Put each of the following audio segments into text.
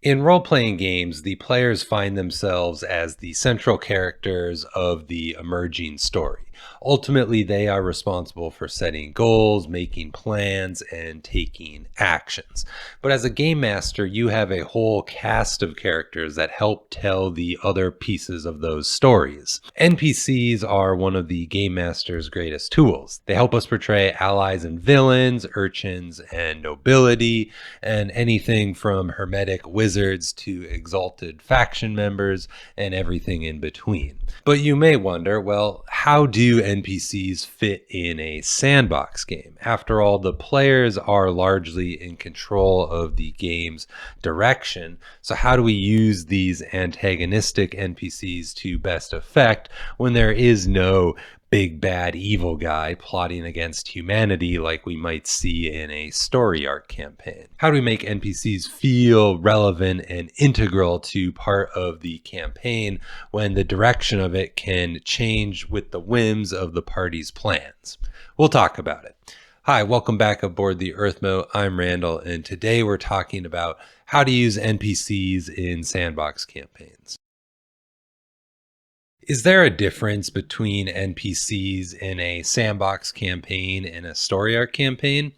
In role-playing games, the players find themselves as the central characters of the emerging story. Ultimately, they are responsible for setting goals, making plans, and taking actions. But as a game master, you have a whole cast of characters that help tell the other pieces of those stories. NPCs are one of the game master's greatest tools. They help us portray allies and villains, urchins and nobility, and anything from hermetic wizards to exalted faction members and everything in between. But you may wonder, well, how do NPCs fit in a sandbox game? After all, the players are largely in control of the game's direction. So how do we use these antagonistic NPCs to best effect when there is no big bad evil guy plotting against humanity like we might see in a story arc campaign? How do we make NPCs feel relevant and integral to part of the campaign when the direction of it can change with the whims of the party's plans? We'll talk about it. Hi, welcome back aboard the Earthmote. I'm Randall, and today we're talking about how to use NPCs in sandbox campaigns. Is there a difference between NPCs in a sandbox campaign and a story arc campaign?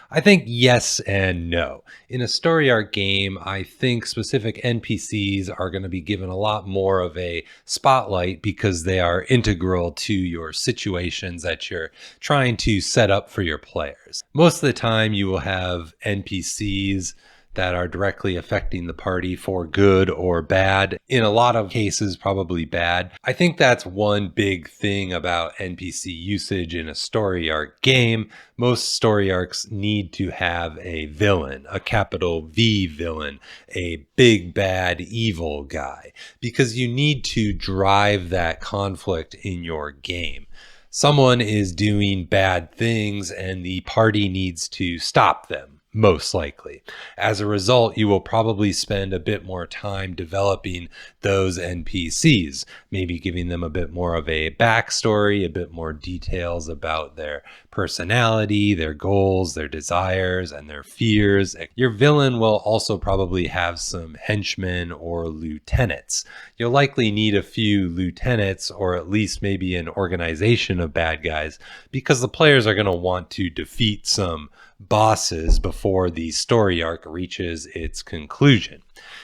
I think yes and no. In a story arc game, I think specific NPCs are going to be given a lot more of a spotlight because they are integral to your situations that you're trying to set up for your players. Most of the time, you will have NPCs that are directly affecting the party for good or bad. In a lot of cases, probably bad. I think that's one big thing about NPC usage in a story arc game. Most story arcs need to have a villain, a capital V villain, a big bad evil guy, because you need to drive that conflict in your game. Someone is doing bad things and the party needs to stop them. Most likely. As a result, you will probably spend a bit more time developing those NPCs, maybe giving them a bit more of a backstory, a bit more details about their personality, their goals, their desires, and their fears. Your villain will also probably have some henchmen or lieutenants. You'll likely need a few lieutenants, or at least maybe an organization of bad guys, because the players are going to want to defeat some bosses before the story arc reaches its conclusion.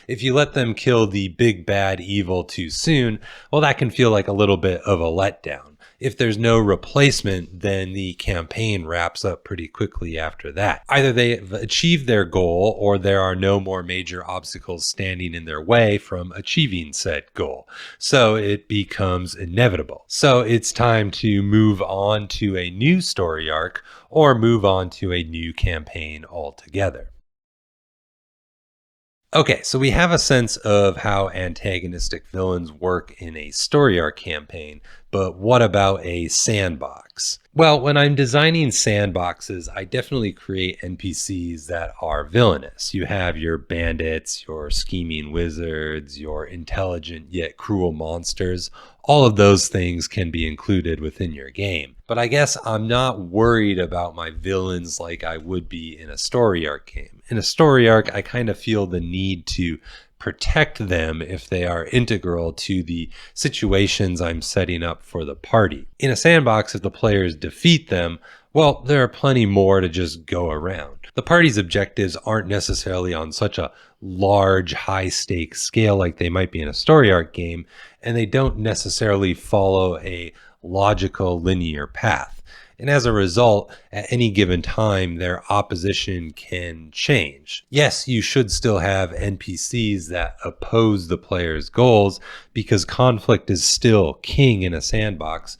If you let them kill the big bad evil too soon, well, that can feel like a little bit of a letdown. If there's no replacement, then the campaign wraps up pretty quickly after that. Either they've achieved their goal or there are no more major obstacles standing in their way from achieving said goal. So it becomes inevitable. So it's time to move on to a new story arc or move on to a new campaign altogether. Okay, so we have a sense of how antagonistic villains work in a story arc campaign, but what about a sandbox? Well, when I'm designing sandboxes, I definitely create NPCs that are villainous. You have your bandits, your scheming wizards, your intelligent yet cruel monsters. All of those things can be included within your game. But I guess I'm not worried about my villains like I would be in a story arc game. In a story arc, I kind of feel the need to protect them if they are integral to the situations I'm setting up for the party. In a sandbox, if the players defeat them, well, there are plenty more to just go around. The party's objectives aren't necessarily on such a large, high-stakes scale like they might be in a story arc game, and they don't necessarily follow a logical, linear path. And as a result, at any given time, their opposition can change. Yes, you should still have NPCs that oppose the player's goals because conflict is still king in a sandbox.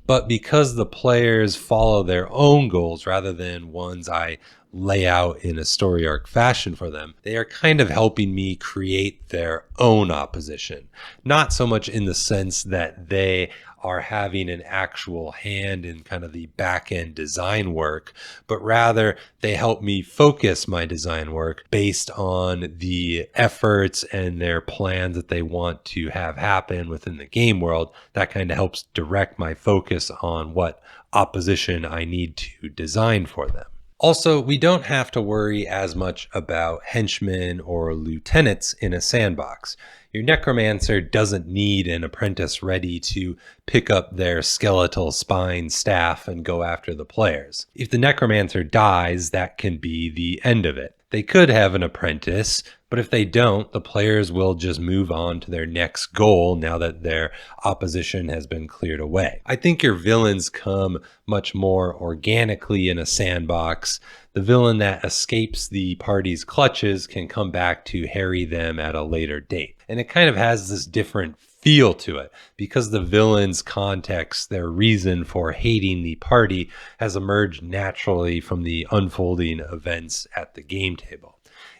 But because the players follow their own goals rather than ones I lay out in a story arc fashion for them, they are kind of helping me create their own opposition. Not so much in the sense that they are having an actual hand in kind of the back end design work, but rather they help me focus my design work based on the efforts and their plans that they want to have happen within the game world. That kind of helps direct my focus on what opposition I need to design for them. Also, we don't have to worry as much about henchmen or lieutenants in a sandbox. Your necromancer doesn't need an apprentice ready to pick up their skeletal spine staff and go after the players. If the necromancer dies, that can be the end of it. They could have an apprentice, but if they don't, the players will just move on to their next goal now that their opposition has been cleared away. I think your villains come much more organically in a sandbox. The villain that escapes the party's clutches can come back to harry them at a later date. And it kind of has this different feel to it because the villain's context, their reason for hating the party, has emerged naturally from the unfolding events at the game table.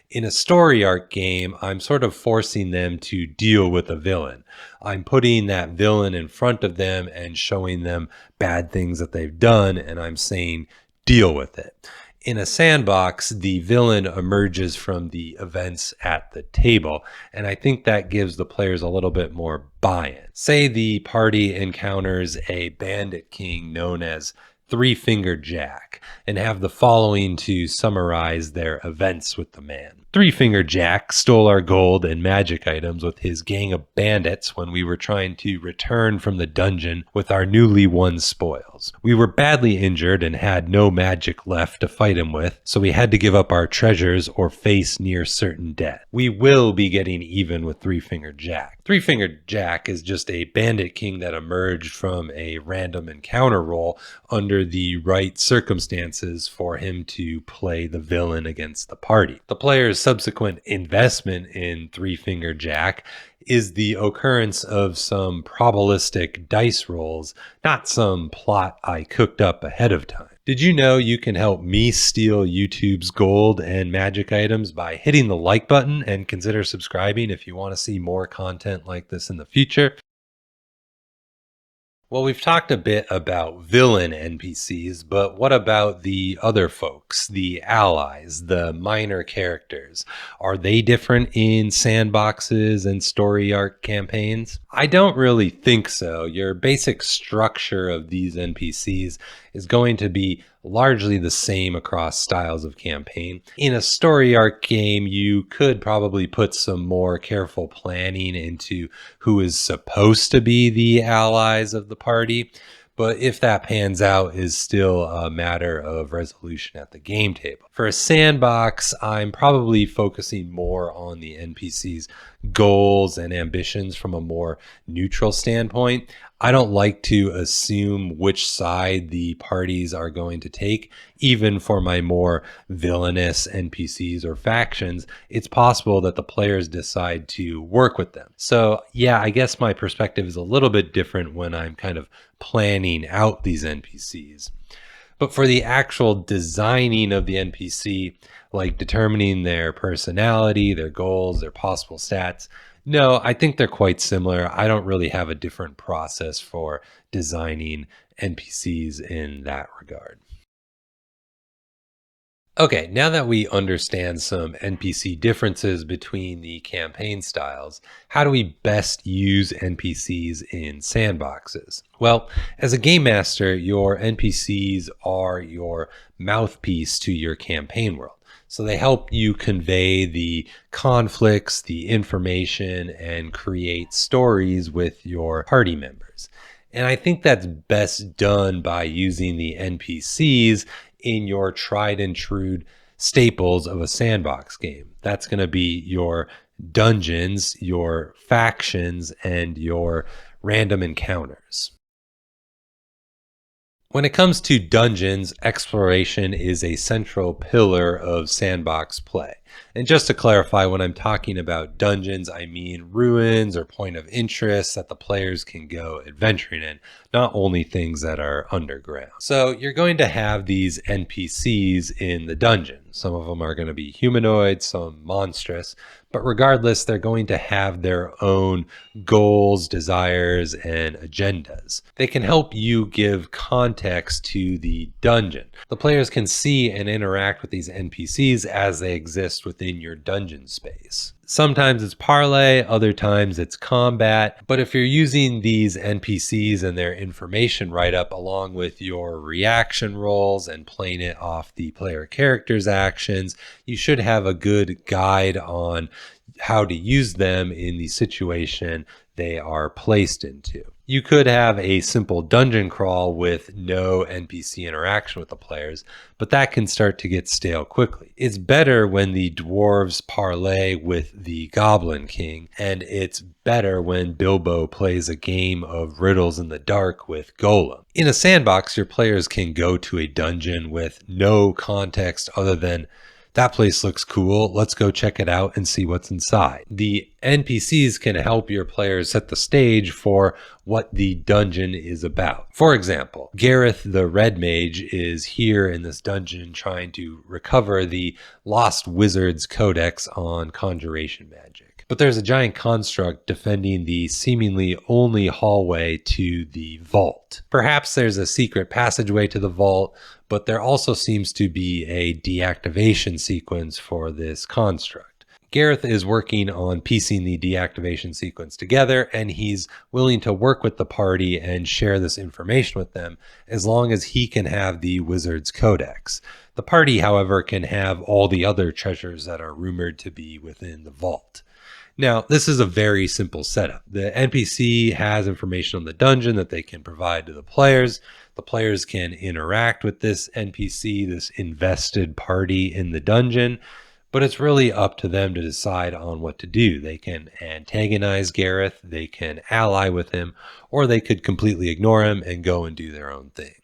In a story arc game, I'm sort of forcing them to deal with a villain. I'm putting that villain in front of them and showing them bad things that they've done, and I'm saying, deal with it. In a sandbox, the villain emerges from the events at the table, and I think that gives the players a little bit more buy-in. Say the party encounters a bandit king known as Three-Fingered Jack, and have the following to summarize their events with the man. Three-Fingered Jack stole our gold and magic items with his gang of bandits when we were trying to return from the dungeon with our newly won spoils. We were badly injured and had no magic left to fight him with, so we had to give up our treasures or face near certain death. We will be getting even with Three-Fingered Jack. Three-Fingered Jack is just a bandit king that emerged from a random encounter roll under the right circumstances for him to play the villain against the party. The player's subsequent investment in Three-Fingered Jack is the occurrence of some probabilistic dice rolls, not some plot I cooked up ahead of time. Did you know you can help me steal YouTube's gold and magic items by hitting the like button, and consider subscribing if you want to see more content like this in the future? Well, we've talked a bit about villain NPCs, but what about the other folks, the allies, the minor characters? Are they different in sandboxes and story arc campaigns? I don't really think so. Your basic structure of these NPCs is going to be largely the same across styles of campaign. In a story arc game, you could probably put some more careful planning into who is supposed to be the allies of the party, but if that pans out is still a matter of resolution at the game table. For a sandbox, I'm probably focusing more on the NPCs' goals and ambitions from a more neutral standpoint. I don't like to assume which side the parties are going to take. Even for my more villainous NPCs or factions, it's possible that the players decide to work with them. So yeah, I guess my perspective is a little bit different when I'm kind of planning out these NPCs. But for the actual designing of the NPC, like determining their personality, their goals, their possible stats, no, I think they're quite similar. I don't really have a different process for designing NPCs in that regard. Okay, now that we understand some NPC differences between the campaign styles, how do we best use NPCs in sandboxes? Well, as a game master, your NPCs are your mouthpiece to your campaign world. So they help you convey the conflicts, the information, and create stories with your party members. And I think that's best done by using the NPCs in your tried and true staples of a sandbox game. That's going to be your dungeons, your factions, and your random encounters. When it comes to dungeons, exploration is a central pillar of sandbox play. And just to clarify, when I'm talking about dungeons, I mean ruins or point of interest that the players can go adventuring in, not only things that are underground. So you're going to have these NPCs in the dungeon. Some of them are going to be humanoid, some monstrous, but regardless, they're going to have their own goals, desires, and agendas. They can help you give context to the dungeon. The players can see and interact with these NPCs as they exist context within your dungeon space. Sometimes it's parlay, other times it's combat, but if you're using these NPCs and their information write-up along with your reaction rolls and playing it off the player character's actions, you should have a good guide on how to use them in the situation they are placed into. You could have a simple dungeon crawl with no NPC interaction with the players, but that can start to get stale quickly. It's better when the dwarves parlay with the Goblin King, and it's better when Bilbo plays a game of riddles in the dark with Golem. In a sandbox, your players can go to a dungeon with no context other than that place looks cool, let's go check it out and see what's inside. The NPCs can help your players set the stage for what the dungeon is about. For example, Gareth the Red Mage is here in this dungeon trying to recover the Lost Wizard's Codex on conjuration magic. But there's a giant construct defending the seemingly only hallway to the vault. Perhaps there's a secret passageway to the vault, but there also seems to be a deactivation sequence for this construct. Gareth is working on piecing the deactivation sequence together, and he's willing to work with the party and share this information with them as long as he can have the Wizard's Codex. The party, however, can have all the other treasures that are rumored to be within the vault. Now, this is a very simple setup. The NPC has information on the dungeon that they can provide to the players. The players can interact with this NPC, this invested party in the dungeon, but it's really up to them to decide on what to do. They can antagonize Gareth, they can ally with him, or they could completely ignore him and go and do their own thing.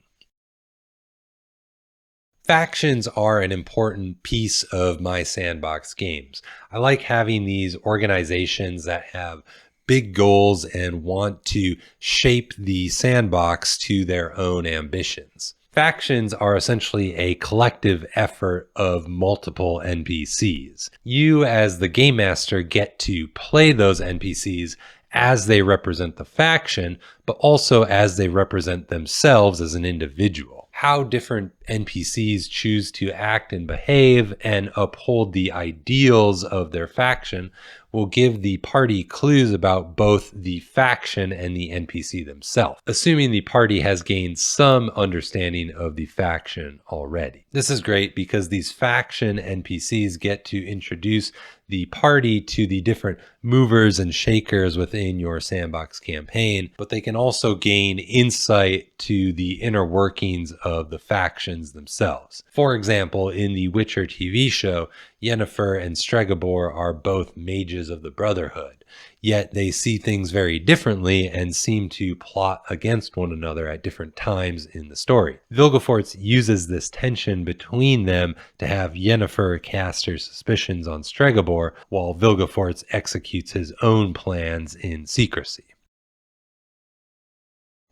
Factions are an important piece of my sandbox games. I like having these organizations that have big goals and want to shape the sandbox to their own ambitions. Factions are essentially a collective effort of multiple NPCs. You, as the game master, get to play those NPCs as they represent the faction, but also as they represent themselves as an individual. How different NPCs choose to act and behave and uphold the ideals of their faction will give the party clues about both the faction and the NPC themselves, assuming the party has gained some understanding of the faction already. This is great because these faction NPCs get to introduce the party to the different movers and shakers within your sandbox campaign, but they can also gain insight to the inner workings of the factions themselves. For example, in the Witcher TV show, Yennefer and Stregobor are both mages of the Brotherhood, yet they see things very differently and seem to plot against one another at different times in the story. Vilgefortz uses this tension between them to have Yennefer cast her suspicions on Stregobor, while Vilgefortz executes his own plans in secrecy.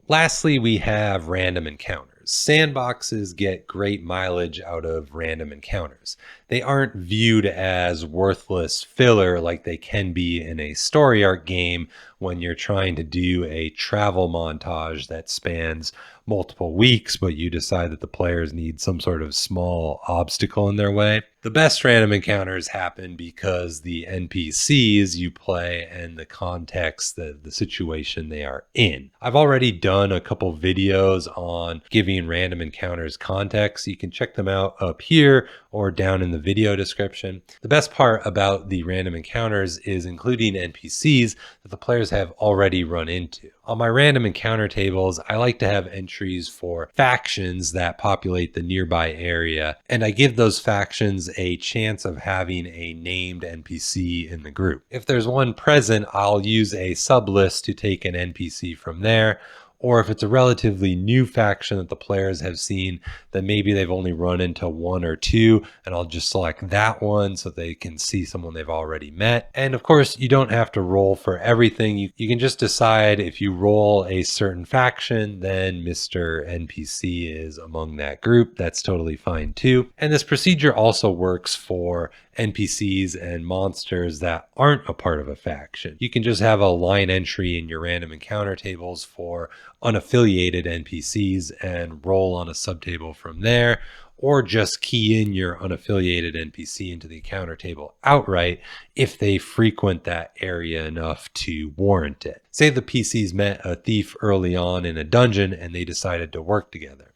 Lastly, we have random encounters. Sandboxes get great mileage out of random encounters. They aren't viewed as worthless filler like they can be in a story arc game when you're trying to do a travel montage that spans multiple weeks, but you decide that the players need some sort of small obstacle in their way. The best random encounters happen because the NPCs you play and the context, the situation they are in. I've already done a couple videos on giving random encounters context. You can check them out up here or down in the video description. The best part about the random encounters is including NPCs that the players have already run into. On my random encounter tables, I like to have entries for factions that populate the nearby area, and I give those factions a chance of having a named NPC in the group. If there's one present, I'll use a sublist to take an NPC from there. Or if it's a relatively new faction that the players have seen, then maybe they've only run into one or two, and I'll just select that one so they can see someone they've already met. And of course, you don't have to roll for everything. You can just decide if you roll a certain faction, then Mr. NPC is among that group. That's totally fine too. And this procedure also works for NPCs and monsters that aren't a part of a faction. You can just have a line entry in your random encounter tables for unaffiliated NPCs and roll on a subtable from there. or just key in your unaffiliated NPC into the encounter table outright if they frequent that area enough to warrant it. Say the PCs met a thief early on in a dungeon and they decided to work together.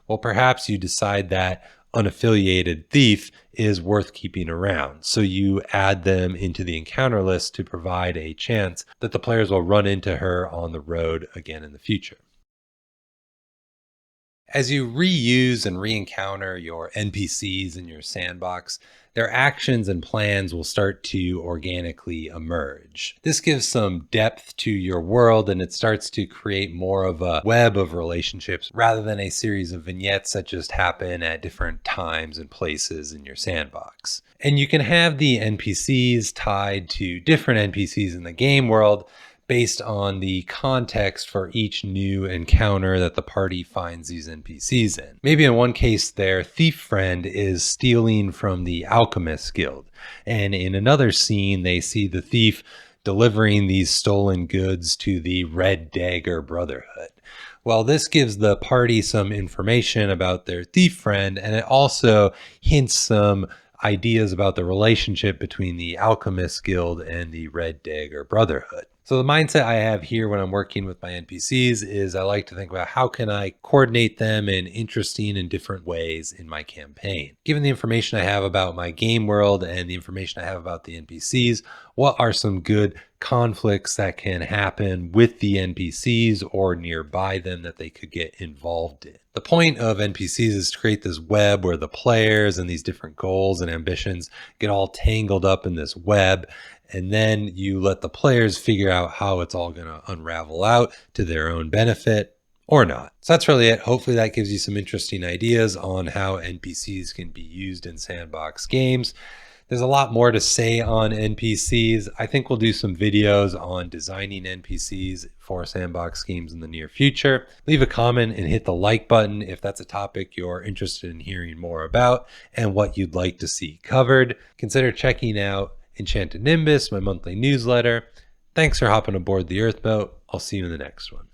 Well, perhaps you decide that unaffiliated thief is worth keeping around. So you add them into the encounter list to provide a chance that the players will run into her on the road again in the future. As you reuse and re-encounter your NPCs in your sandbox, their actions and plans will start to organically emerge. This gives some depth to your world, and it starts to create more of a web of relationships rather than a series of vignettes that just happen at different times and places in your sandbox. And you can have the NPCs tied to different NPCs in the game world based on the context for each new encounter that the party finds these NPCs in. Maybe in one case, their thief friend is stealing from the Alchemist Guild, and in another scene, they see the thief delivering these stolen goods to the Red Dagger Brotherhood. Well, this gives the party some information about their thief friend, and it also hints some ideas about the relationship between the Alchemist Guild and the Red Dagger Brotherhood. So the mindset I have here when I'm working with my NPCs is I like to think about how can I coordinate them in interesting and different ways in my campaign. Given the information I have about my game world and the information I have about the NPCs, what are some good conflicts that can happen with the NPCs or nearby them that they could get involved in? The point of NPCs is to create this web where the players and these different goals and ambitions get all tangled up in this web. And then you let the players figure out how it's all going to unravel out to their own benefit or not. So that's really it. Hopefully that gives you some interesting ideas on how NPCs can be used in sandbox games. There's a lot more to say on NPCs. I think we'll do some videos on designing NPCs for sandbox games in the near future. Leave a comment and hit the like button if that's a topic you're interested in hearing more about and what you'd like to see covered. Consider checking out Enchanted Nimbus, my monthly newsletter. Thanks for hopping aboard the Earthmote. I'll see you in the next one.